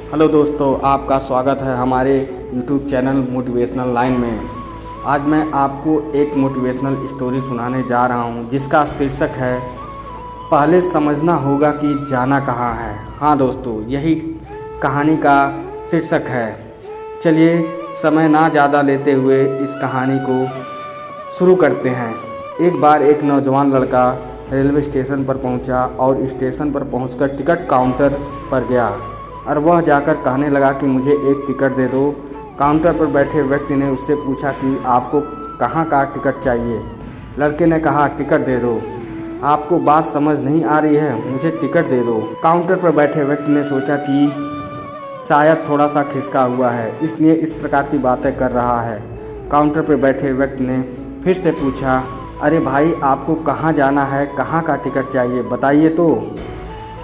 Hello दोस्तों, आपका स्वागत है हमारे YouTube चैनल मोटिवेशनल लाइन में। आज मैं आपको एक मोटिवेशनल स्टोरी सुनाने जा रहा हूं, जिसका शीर्षक है पहले समझना होगा कि जाना कहाँ है। हाँ दोस्तों, यही कहानी का शीर्षक है। चलिए समय ना ज़्यादा लेते हुए इस कहानी को शुरू करते हैं। एक बार एक नौजवान लड़का रेलवे स्टेशन पर पहुंचा और स्टेशन पर पहुंचकर टिकट काउंटर पर गया और वह जाकर कहने लगा कि मुझे एक टिकट दे दो। काउंटर पर बैठे व्यक्ति ने उससे पूछा कि आपको कहाँ का टिकट चाहिए। लड़के ने कहा टिकट दे दो। आपको बात समझ नहीं आ रही है, मुझे टिकट दे दो। काउंटर पर बैठे व्यक्ति ने सोचा कि शायद थोड़ा सा खिसका हुआ है, इसलिए इस प्रकार की बातें कर रहा है। काउंटर पर बैठे व्यक्ति ने फिर से पूछा, अरे भाई आपको कहाँ जाना है, कहाँ का टिकट चाहिए, बताइए तो।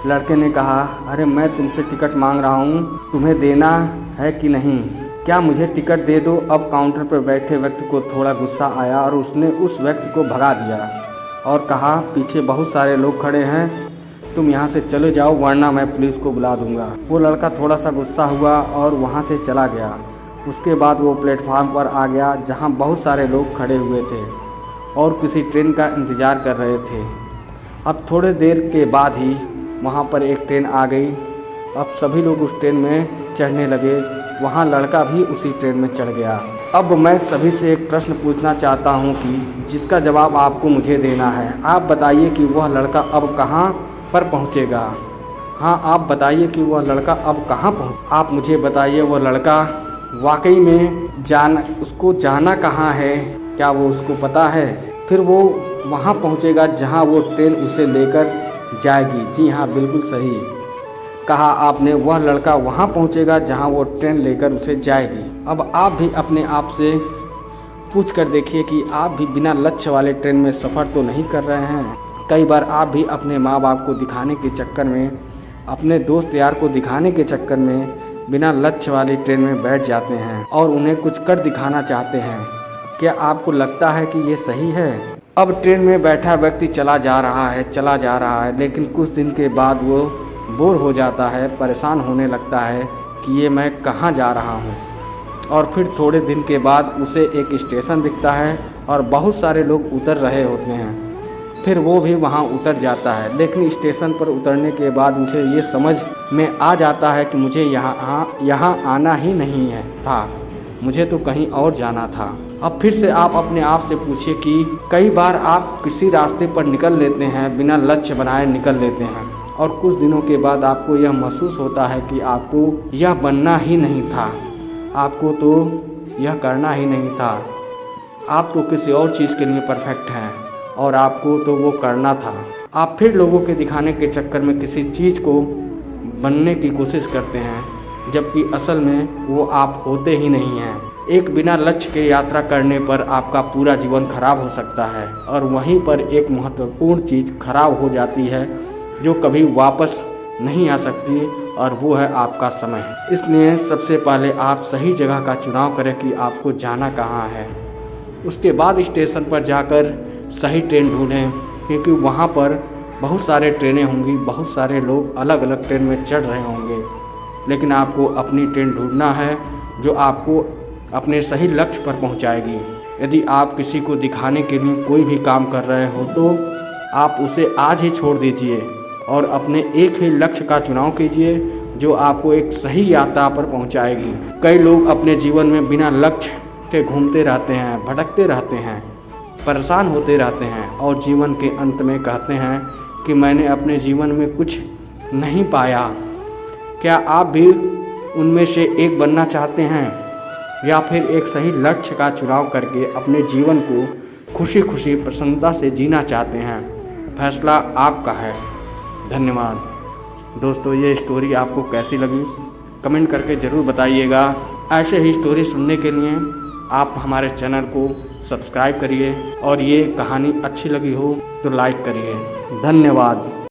लड़के ने कहा, अरे मैं तुमसे टिकट मांग रहा हूँ, तुम्हें देना है कि नहीं, क्या मुझे टिकट दे दो। अब काउंटर पर बैठे व्यक्ति को थोड़ा गुस्सा आया और उसने उस व्यक्ति को भगा दिया और कहा, पीछे बहुत सारे लोग खड़े हैं, तुम यहाँ से चले जाओ वरना मैं पुलिस को बुला दूँगा। वो लड़का थोड़ा सा गुस्सा हुआ और वहाँ से चला गया। उसके बाद वो प्लेटफार्म पर आ गया जहाँ बहुत सारे लोग खड़े हुए थे और किसी ट्रेन का इंतज़ार कर रहे थे। अब थोड़ी देर के बाद ही वहाँ पर एक ट्रेन आ गई। अब सभी लोग उस ट्रेन में चढ़ने लगे। वहाँ लड़का भी उसी ट्रेन में चढ़ गया। अब मैं सभी से एक प्रश्न पूछना चाहता हूँ कि जिसका जवाब आपको मुझे देना है। आप बताइए कि वह लड़का अब कहाँ पर पहुँचेगा। हाँ, आप बताइए कि वह लड़का अब कहाँ पहुँच। आप मुझे बताइए, वह लड़का वाकई में उसको जाना कहाँ है, क्या वो उसको पता है। फिर वो वहाँ पहुँचेगा जहाँ वो ट्रेन उसे लेकर जाएगी। जी हाँ, बिल्कुल सही कहा आपने, वह लड़का वहाँ पहुँचेगा जहाँ वो ट्रेन लेकर उसे जाएगी। अब आप भी अपने आप से पूछ कर देखिए कि आप भी बिना लक्ष्य वाले ट्रेन में सफ़र तो नहीं कर रहे हैं। कई बार आप भी अपने माँ बाप को दिखाने के चक्कर में, अपने दोस्त यार को दिखाने के चक्कर में बिना लक्ष्य वाली ट्रेन में बैठ जाते हैं और उन्हें कुछ कर दिखाना चाहते हैं। क्या आपको लगता है कि ये सही है? अब ट्रेन में बैठा व्यक्ति चला जा रहा है, लेकिन कुछ दिन के बाद वो बोर हो जाता है, परेशान होने लगता है कि ये मैं कहाँ जा रहा हूँ। और फिर थोड़े दिन के बाद उसे एक स्टेशन दिखता है और बहुत सारे लोग उतर रहे होते हैं। फिर वो भी वहाँ उतर जाता है, लेकिन स्टेशन पर उतरने के बाद उसे ये समझ में आ जाता है कि मुझे यहाँ आना ही नहीं है था, मुझे तो कहीं और जाना था। अब फिर से आप अपने आप से पूछिए कि कई बार आप किसी रास्ते पर निकल लेते हैं, बिना लक्ष्य बनाए निकल लेते हैं और कुछ दिनों के बाद आपको यह महसूस होता है कि आपको यह बनना ही नहीं था, आपको तो यह करना ही नहीं था। आप तो किसी और चीज़ के लिए परफेक्ट हैं और आपको तो वो करना था। आप फिर लोगों के दिखाने के चक्कर में किसी चीज़ को बनने की कोशिश करते हैं, जबकि असल में वो आप होते ही नहीं हैं। एक बिना लक्ष्य के यात्रा करने पर आपका पूरा जीवन खराब हो सकता है और वहीं पर एक महत्वपूर्ण चीज़ खराब हो जाती है जो कभी वापस नहीं आ सकती, और वो है आपका समय। इसलिए सबसे पहले आप सही जगह का चुनाव करें कि आपको जाना कहाँ है। उसके बाद स्टेशन पर जाकर सही ट्रेन ढूंढें, क्योंकि वहाँ पर बहुत सारे ट्रेनें होंगी, बहुत सारे लोग अलग अलग ट्रेन में चढ़ रहे होंगे, लेकिन आपको अपनी ट्रेन ढूंढना है जो आपको अपने सही लक्ष्य पर पहुंचाएगी। यदि आप किसी को दिखाने के लिए कोई भी काम कर रहे हो तो आप उसे आज ही छोड़ दीजिए और अपने एक ही लक्ष्य का चुनाव कीजिए जो आपको एक सही यात्रा पर पहुंचाएगी। कई लोग अपने जीवन में बिना लक्ष्य के घूमते रहते हैं, भटकते रहते हैं, परेशान होते रहते हैं और जीवन के अंत में कहते हैं कि मैंने अपने जीवन में कुछ नहीं पाया। क्या आप भी उनमें से एक बनना चाहते हैं या फिर एक सही लक्ष्य का चुनाव करके अपने जीवन को खुशी खुशी प्रसन्नता से जीना चाहते हैं? फैसला आपका है। धन्यवाद दोस्तों, ये स्टोरी आपको कैसी लगी कमेंट करके ज़रूर बताइएगा। ऐसे ही स्टोरी सुनने के लिए आप हमारे चैनल को सब्सक्राइब करिए और ये कहानी अच्छी लगी हो तो लाइक करिए। धन्यवाद।